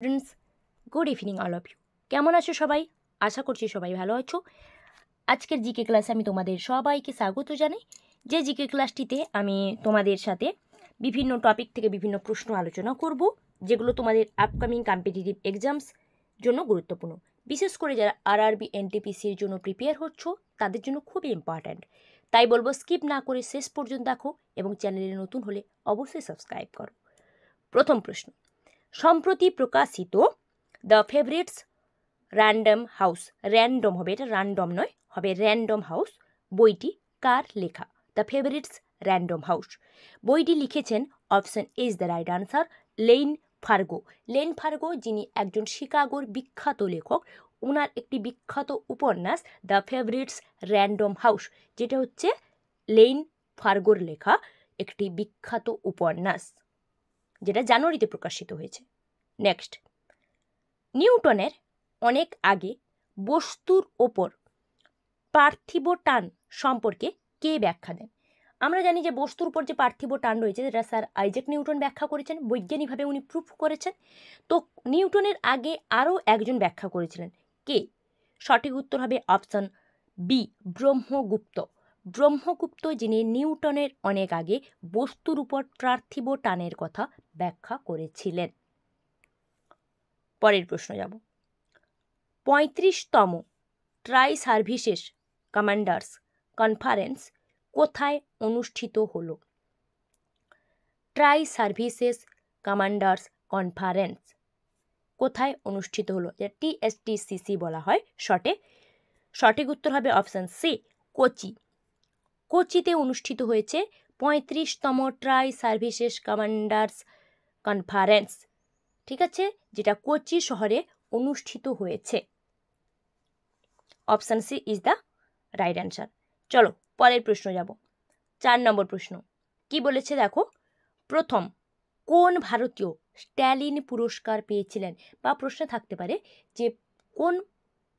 Friends, good evening all of you. কেমন আছো সবাই? আশা করছি সবাই ভালো আছো। আজকের জিকে ক্লাসে আমি তোমাদের সবাইকে স্বাগত জানাই। যে জিকে ক্লাসটিতে আমি তোমাদের সাথে বিভিন্ন টপিক থেকে বিভিন্ন প্রশ্ন আলোচনা করব, যেগুলো তোমাদের আপকামিং কম্পিটিটিভ এক্সামস জন্য গুরুত্বপূর্ণ। বিশেষ করে যারা আরআরবি এনটিপিসির জন্য প্রিপেয়ার হচ্ছ তাদের জন্য খুবই ইম্পর্ট্যান্ট। তাই বলবো স্কিপ না করে শেষ পর্যন্ত দেখো এবং চ্যানেলে নতুন হলে অবশ্যই সাবস্ক্রাইব করো। প্রথম প্রশ্ন, সম্প্রতি প্রকাশিত the favourites random house, random হবে, এটা র্যান্ডম নয়, হবে র্যান্ডম হাউস, বইটি কার লেখা? দ্য ফেভারিটস র্যান্ডম হাউস বইটি লিখেছেন, option is the right answer, Lane Fargo. Lane Fargo, যিনি একজন শিকাগোর বিখ্যাত লেখক, ওনার একটি বিখ্যাত উপন্যাস দ্য ফেভারিটস র্যান্ডম হাউস, যেটা হচ্ছে লেইন ফার্গোর লেখা একটি বিখ্যাত উপন্যাস, যেটা জানুয়ারিতে প্রকাশিত হয়েছে। নেক্সট, নিউটনের অনেক আগে বস্তুর ওপর পার্থিব টান সম্পর্কে কে ব্যাখ্যা দেন? আমরা জানি যে বস্তুর উপর যে পার্থিব টান রয়েছে, যেটা স্যার আইজ্যাক নিউটন ব্যাখ্যা করেছেন, বৈজ্ঞানিকভাবে উনি প্রুফ করেছেন। তো নিউটনের আগে আরও একজন ব্যাখ্যা করেছিলেন, কে? সঠিক উত্তর হবে অপশন বি, ব্রহ্মগুপ্ত। ব্রহ্মগুপ্ত, যিনি নিউটনের অনেক আগে বস্তুর উপর পার্থিব টানের কথা ব্যাখ্যা করেছিলেন। পরের প্রশ্ন যাব। 35তম ট্রাই সার্ভিসেস কমান্ডার্স কনফারেন্স কোথায় অনুষ্ঠিত হলো? ট্রাই সার্ভিসেস কমান্ডার্স কনফারেন্স কোথায় অনুষ্ঠিত হলো? যেটা TSTCC বলা হয় শর্টে। সঠিক উত্তর হবে অপশান সি, কোচি। কোচিতে অনুষ্ঠিত হয়েছে 35তম ট্রাই সার্ভিসেস কমান্ডার্স কনফারেন্স, ঠিক আছে, যেটা কোচি শহরে অনুষ্ঠিত হয়েছে। Option C is the right answer. চলো পরের প্রশ্ন যাব। 4 নম্বর প্রশ্ন কি বলেছে দেখো, প্রথম কোন ভারতীয় স্ট্যালিন পুরস্কার পেয়েছিলেন? বা প্রশ্ন থাকতে পারে যে কোন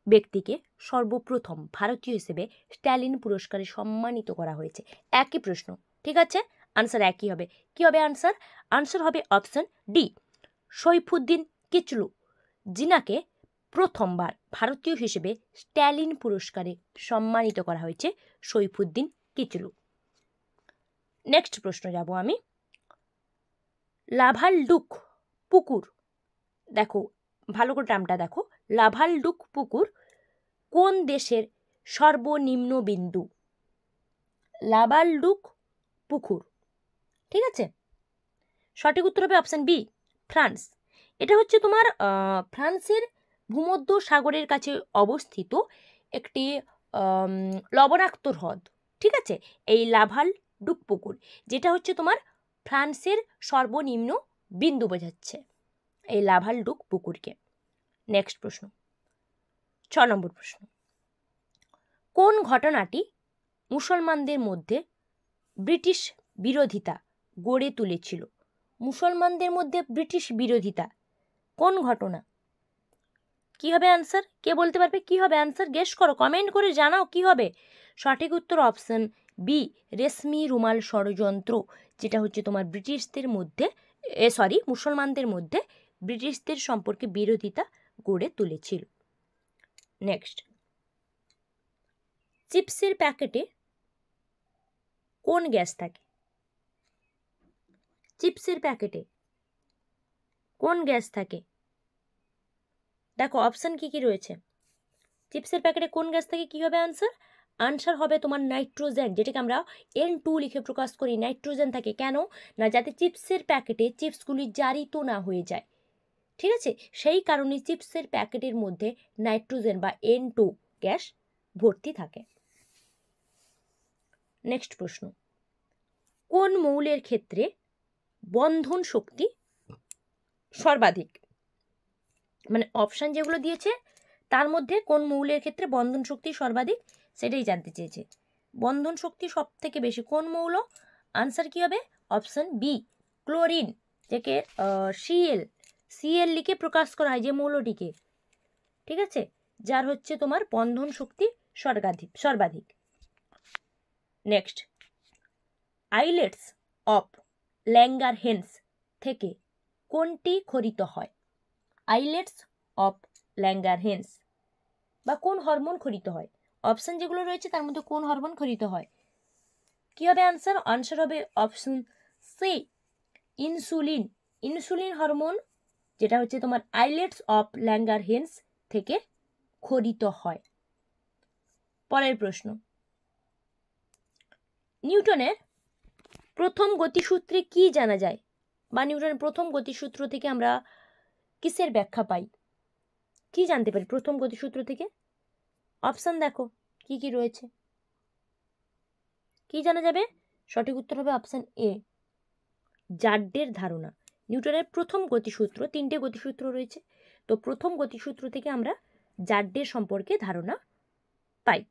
ব্যক্তিকে সর্বপ্রথম ভারতীয় হিসেবে স্ট্যালিন পুরস্কারে সম্মানিত করা হয়েছে? একই প্রশ্ন, ঠিক আছে, আনসার একই হবে। কি হবে আনসার? আনসার হবে অপশন ডি, সৈফুদ্দিন কিচলু, যিনাকে প্রথমবার ভারতীয় হিসেবে স্ট্যালিন পুরস্কারে সম্মানিত করা হয়েছে, সৈফুদ্দিন কিচলু। নেক্সট প্রশ্ন যাব আমি। লাভালডুক পুকুর, দেখো ভালো করে নামটা দেখো, লাভালডুক পুকুর কোন দেশের সর্বনিম্ন বিন্দু? লাভালডুক পুকুর, ঠিক আছে, সঠিক উত্তর হবে অপশন বি, ফ্রান্স। এটা হচ্ছে তোমার ফ্রান্সের ভূমধ্য সাগরের কাছে অবস্থিত একটি লবণাক্ত হ্রদ, ঠিক আছে, এই লাভালডুক পুকুর, যেটা হচ্ছে তোমার ফ্রান্সের সর্বনিম্ন বিন্দু বোঝাচ্ছে এই লাভালডুক পুকুরকে। নেক্সট প্রশ্ন, 6 নম্বর প্রশ্ন, কোন ঘটনাটি মুসলমানদের মধ্যে ব্রিটিশ বিরোধিতা গড়ে তুলেছিল? মুসলমানদের মধ্যে ব্রিটিশ বিরোধিতা কোন ঘটনা? কি হবে আনসার? কে বলতে পারবে কি হবে আনসার? গেস করো, কমেন্ট করে জানাও কি হবে। সঠিক উত্তর অপশন বি, রেশমি রুমাল ষড়যন্ত্র, যেটা হচ্ছে তোমার ব্রিটিশদের মধ্যে মুসলমানদের মধ্যে ব্রিটিশদের সম্পর্কে বিরোধিতা গড়ে তুলেছিল। নেক্সট, চিপসের প্যাকেটে কোন গ্যাস থাকে? চিপসের প্যাকেটে কোন গ্যাস থাকে? দেখো অপশন কি কি রয়েছে। চিপসের প্যাকেটে কোন গ্যাস থাকে, কি হবে আনসার? আনসার হবে তোমার নাইট্রোজেন, যেটাকে আমরা N2 লিখে প্রকাশ করি। নাইট্রোজেন থাকে কেন না, যাতে চিপসের প্যাকেটে চিপসগুলি জারিত না হয়ে যায়, ঠিক আছে, সেই কারণে চিপসের প্যাকেটের মধ্যে নাইট্রোজেন বা N2 গ্যাস ভর্তি থাকে। নেক্সট প্রশ্ন, কোন মৌলের ক্ষেত্রে বন্ধন শক্তি সর্বাধিক? মানে অপশান যেগুলো দিয়েছে তার মধ্যে কোন মৌলের ক্ষেত্রে বন্ধন শক্তি সর্বাধিক সেটাই জানতে চেয়েছে। বন্ধন শক্তি সব থেকে বেশি কোন মৌল? আনসার কি হবে? অপশন বি, ক্লোরিন, যাকে সিএল লিখে প্রকাশ করা হয় যে মৌলটিকে, ঠিক আছে, যার হচ্ছে তোমার বন্ধন শক্তি সর্বাধিক। নেক্সট, আইলেটস অফ ল্যাঙ্গারহেন্স থেকে কোনটি খরিত হয়? আইলেটস অফ ল্যাঙ্গারহেন্স, বা কোন হরমোন খরিত হয়? অপশন যেগুলো রয়েছে তার মধ্যে কোন হরমোন খরিত হয়? কি হবে আনসার? আনসার হবে option C, insulin. Insulin hormone যেটা হচ্ছে তোমার আইলেটস অফ ল্যাঙ্গারহেন্স থেকে খরিত হয়। পরের প্রশ্ন, নিউটনের প্রথম গতিসূত্রে কি জানা যায়, বা নিউটনের প্রথম গতিসূত্র থেকে আমরা কিসের ব্যাখ্যা পাই? কি জানতে পারি প্রথম গতিসূত্র থেকে? অপশন দেখো কি কি রয়েছে, কি জানা যাবে? সঠিক উত্তর হবে অপশন এ, জাড্ডের ধারণা। নিউটনের প্রথম গতিসূত্র, তিনটে গতিসূত্র রয়েছে, তো প্রথম গতিসূত্র থেকে আমরা জাড্ডের সম্পর্কে ধারণা পাই।